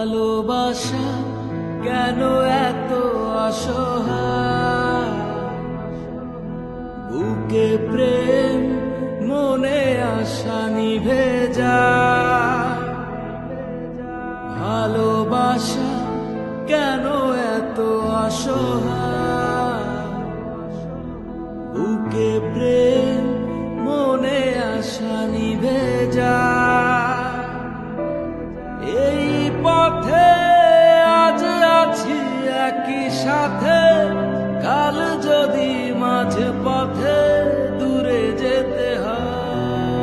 ভালোবাসা কেন এত অসহায়, বুকে প্রেম মনে আশা নিভে যায়। ভালোবাসা কেন এত অসহায়, বুকে প্রেম মনে আশা নিভে যায়। এই পথে আজ আছি একই সাথে, কাল যদি মাঝ পথে দূরে যেতে হয়।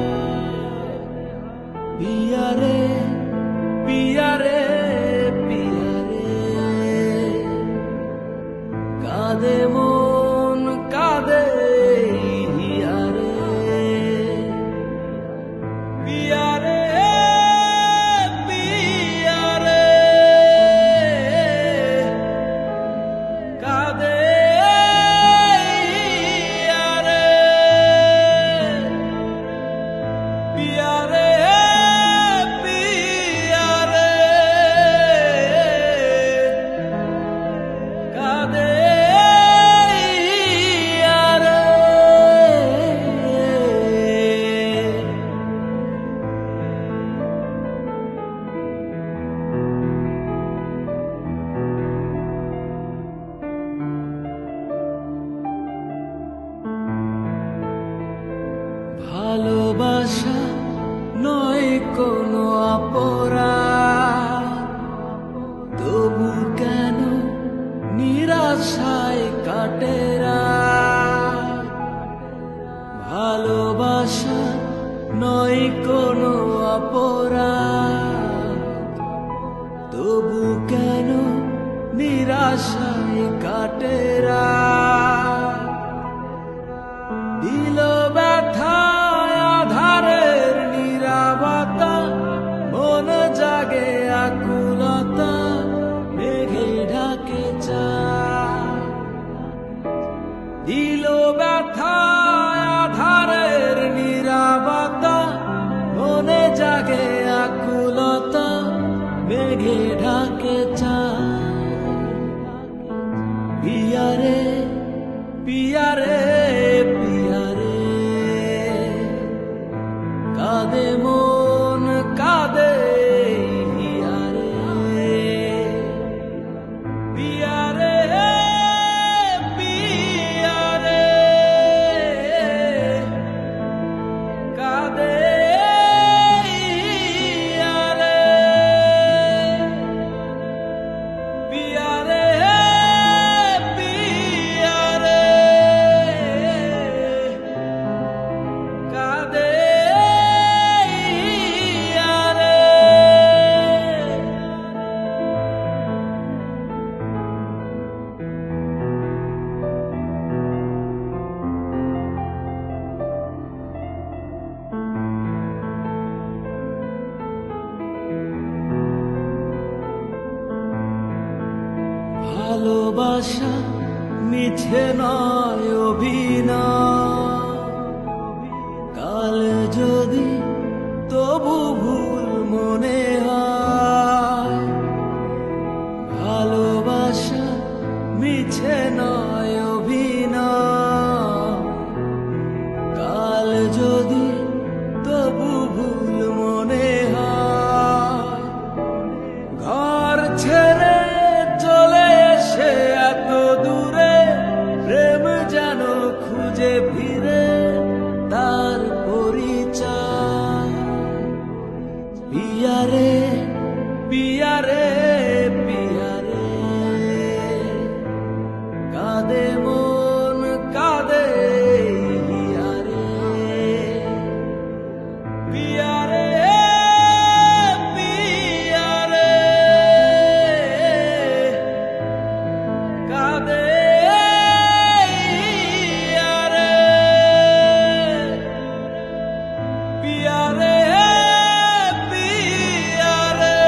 পিয়ারে পিয়ারে পিয়ারে, কাঁদে মন কাঁদে হিয়ারে। পিয়ারে ভালোবাসা নয় কোনো অপরাধ, তবু কেন নিরাশায় কাটে রাত। ভালোবাসা নয় কোনো অপরাধ, তবু কেন নিরাশায় কাটে রাত। দিল ব্যথা আধারের নীরবতা, মন জাগে আকুলতা, মেঘে ঢাকে চায়। দিল ব্যথা আধারের নীরবতা, মনে জাগে আকুলতা, মেঘে ঢাকে চায়। পিয়ারে পিয়ারে পিয়ারে, কাঁদে মন কাঁদে হিয়ারে। পিয়ারে পিয়ারে, কাঁদে হিয়ারে। পিয়ারে ভালোবাসা মিছে নয় অভিনয়, কাল যদি তবু ভুল মনে হয়। ভালোবাসা মিছে নয় অভিনয়, কাল যদি তবু ভুল মনে হয়। ঘর ছেড়ে চলে এসে এত দূরে, প্রেম যেন খুঁজে ফিরে তার পরিচয়। পিয়ারে পিয়ারে পিয়ারে, কাঁদে মন কাঁদে হিয়ারে। পিয়ারে পিয়ারে, কাঁদে হিয়ারে। পিয়ারে পিয়ারে।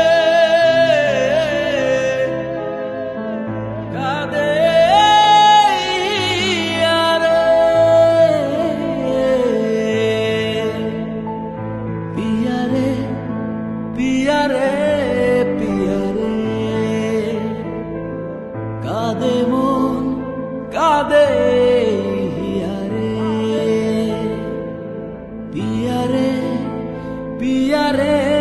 রে